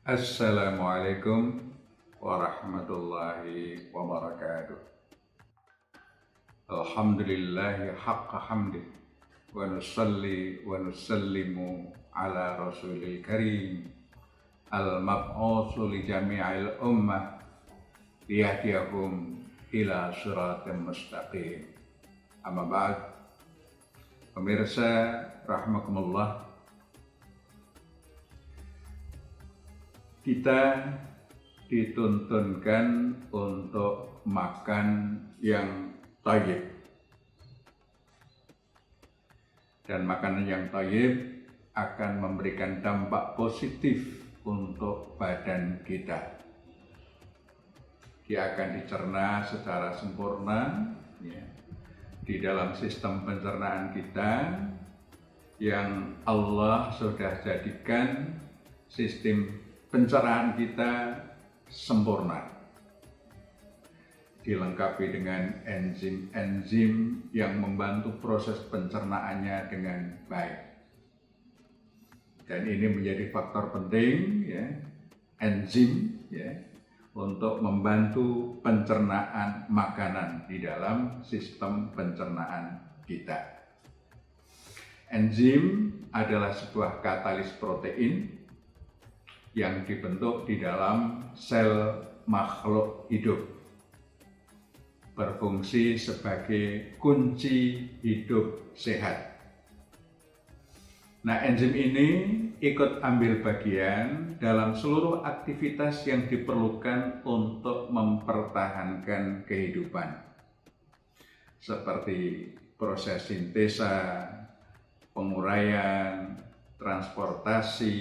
Assalamualaikum warahmatullahi wabarakatuh. Alhamdulillahi haqqa hamdih wa nusalli wa nusallimu ala rasulil karim al-mab'utsu li jami'il ummah liyahdiyahum ila siratim mustaqim. Amma ba'd. Pemirsa rahimakumullah, kita dituntunkan untuk makan yang thayyib. Dan makanan yang thayyib akan memberikan dampak positif untuk badan kita. Dia akan dicerna secara sempurna di dalam sistem pencernaan kita yang Allah sudah jadikan sistem pencernaan kita sempurna, dilengkapi dengan enzim-enzim yang membantu proses pencernaannya dengan baik. Dan ini menjadi faktor penting, enzim untuk membantu pencernaan makanan di dalam sistem pencernaan kita. Enzim adalah sebuah katalis protein yang dibentuk di dalam sel makhluk hidup, berfungsi sebagai kunci hidup sehat. Nah, enzim ini ikut ambil bagian dalam seluruh aktivitas yang diperlukan untuk mempertahankan kehidupan, seperti proses sintesa, penguraian, transportasi,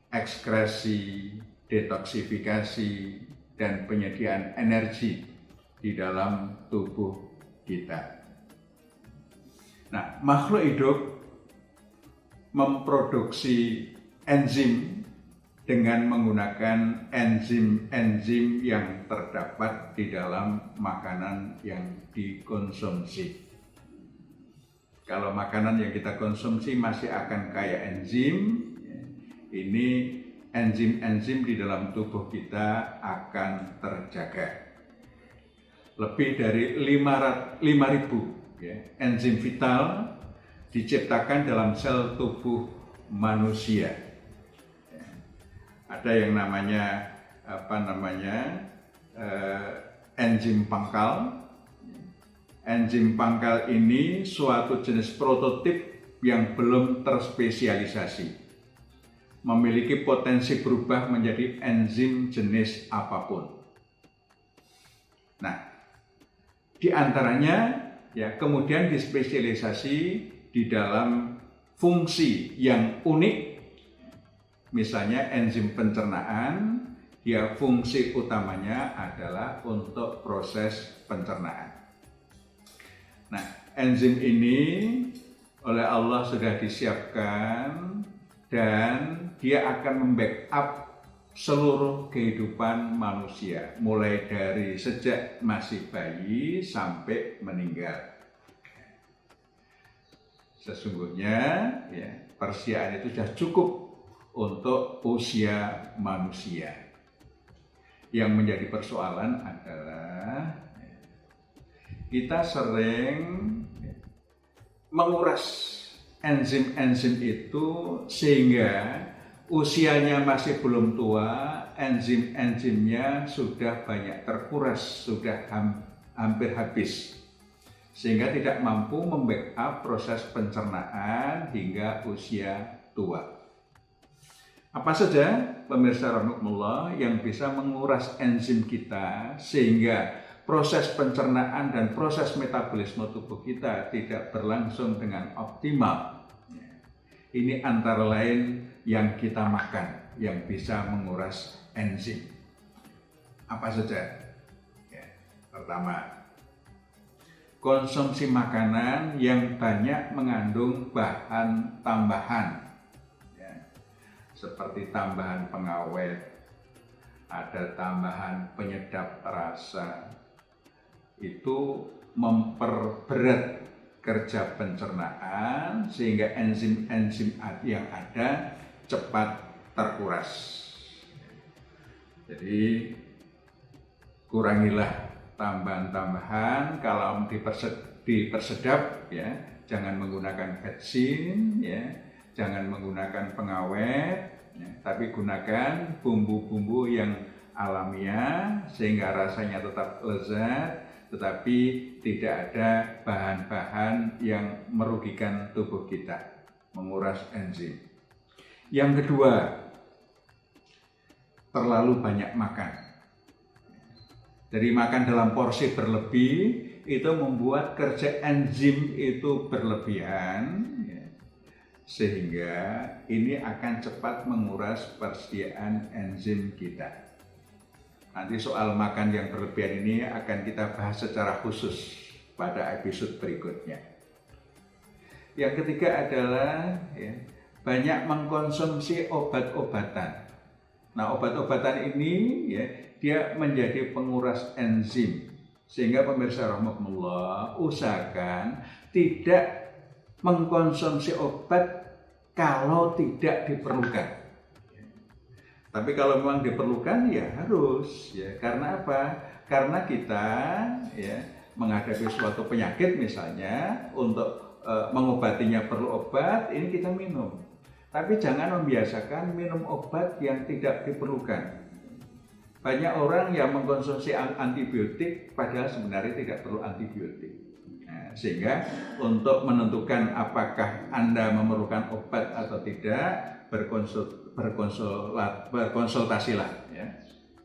ekskresi, detoksifikasi, dan penyediaan energi di dalam tubuh kita. Nah, makhluk hidup memproduksi enzim dengan menggunakan enzim-enzim yang terdapat di dalam makanan yang dikonsumsi. Kalau makanan yang kita konsumsi masih akan kaya enzim, ini enzim-enzim di dalam tubuh kita akan terjaga. Lebih dari 5.000 enzim vital diciptakan dalam sel tubuh manusia. Ada yang namanya enzim pangkal. Enzim pangkal ini suatu jenis prototip yang belum terspesialisasi, memiliki potensi berubah menjadi enzim jenis apapun. Nah, di antaranya kemudian dispesialisasi di dalam fungsi yang unik. Misalnya enzim pencernaan, dia fungsi utamanya adalah untuk proses pencernaan. Nah, enzim ini oleh Allah sudah disiapkan dan dia akan membackup seluruh kehidupan manusia, mulai dari sejak masih bayi sampai meninggal. Sesungguhnya persediaan itu sudah cukup untuk usia manusia. Yang menjadi persoalan adalah kita sering menguras enzim-enzim itu sehingga usianya masih belum tua, enzim-enzimnya sudah banyak terkuras, sudah hampir habis, sehingga tidak mampu membackup proses pencernaan hingga usia tua. Apa saja, pemirsa rahimakumullah, yang bisa menguras enzim kita sehingga proses pencernaan dan proses metabolisme tubuh kita tidak berlangsung dengan optimal? Ini antara lain yang kita makan yang bisa menguras enzim. Apa saja? Pertama, konsumsi makanan yang banyak mengandung bahan tambahan, seperti tambahan pengawet, ada tambahan penyedap rasa. Itu memperberat kerja pencernaan sehingga enzim-enzim yang ada cepat terkuras. Jadi kurangilah tambahan-tambahan, kalau dipersedap ya, jangan menggunakan betsin ya, jangan menggunakan pengawet ya, tapi gunakan bumbu-bumbu yang alamiah sehingga rasanya tetap lezat, tetapi tidak ada bahan-bahan yang merugikan tubuh kita, menguras enzim. Yang kedua, terlalu banyak makan. Jadi makan dalam porsi berlebih itu membuat kerja enzim itu berlebihan ya, sehingga ini akan cepat menguras persediaan enzim kita. Nanti soal makan yang berlebihan ini akan kita bahas secara khusus pada episode berikutnya. Yang ketiga adalah ya, banyak mengkonsumsi obat-obatan. Nah, obat-obatan ini ya, dia menjadi penguras enzim, sehingga pemirsa rahimakumullah, usahakan tidak mengkonsumsi obat kalau tidak diperlukan. Tapi kalau memang diperlukan ya harus ya. Karena apa? Karena kita ya menghadapi suatu penyakit misalnya, untuk mengobatinya perlu obat, ini kita minum. Tapi jangan membiasakan minum obat yang tidak diperlukan. Banyak orang yang mengkonsumsi antibiotik padahal sebenarnya tidak perlu antibiotik. Nah, sehingga untuk menentukan apakah Anda memerlukan obat atau tidak, berkonsultasilah ya,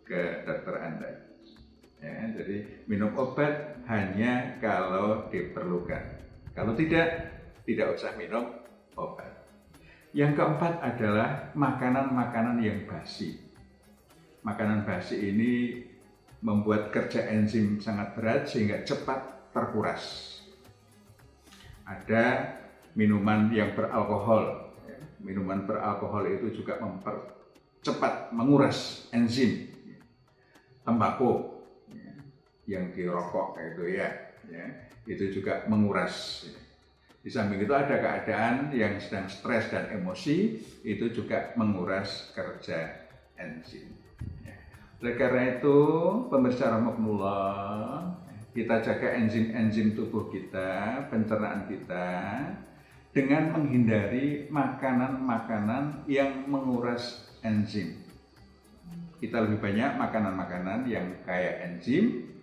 ke dokter Anda. Ya, jadi minum obat hanya kalau diperlukan. Kalau tidak usah minum obat. Yang keempat adalah makanan-makanan yang basi. Makanan basi ini membuat kerja enzim sangat berat sehingga cepat terkuras. Ada minuman yang beralkohol. Minuman beralkohol itu juga mempercepat menguras enzim. Tembakau yang dirokok itu ya, itu juga menguras. Di samping itu ada keadaan yang sedang stres dan emosi, itu juga menguras kerja enzim. Oleh karena itu, pemirsa rahimakumullah, kita jaga enzim-enzim tubuh kita, pencernaan kita, dengan menghindari makanan-makanan yang menguras enzim. Kita lebih banyak makanan-makanan yang kaya enzim.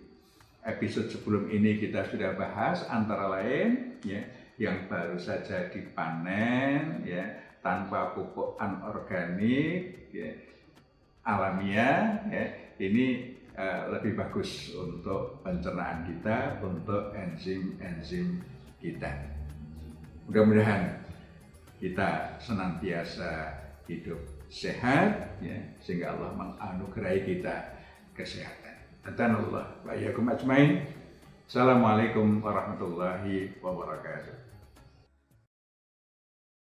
Episode sebelum ini kita sudah bahas antara lain ya, yang baru saja dipanen ya, tanpa pupuk anorganik ya, alamiah ya, ini lebih bagus untuk pencernaan kita, untuk enzim-enzim kita. Mudah-mudahan kita senantiasa hidup sehat ya, sehingga Allah menganugerahi kita kesehatan. Atanallah wa iyyakum ajmain. Assalamualaikum warahmatullahi wabarakatuh.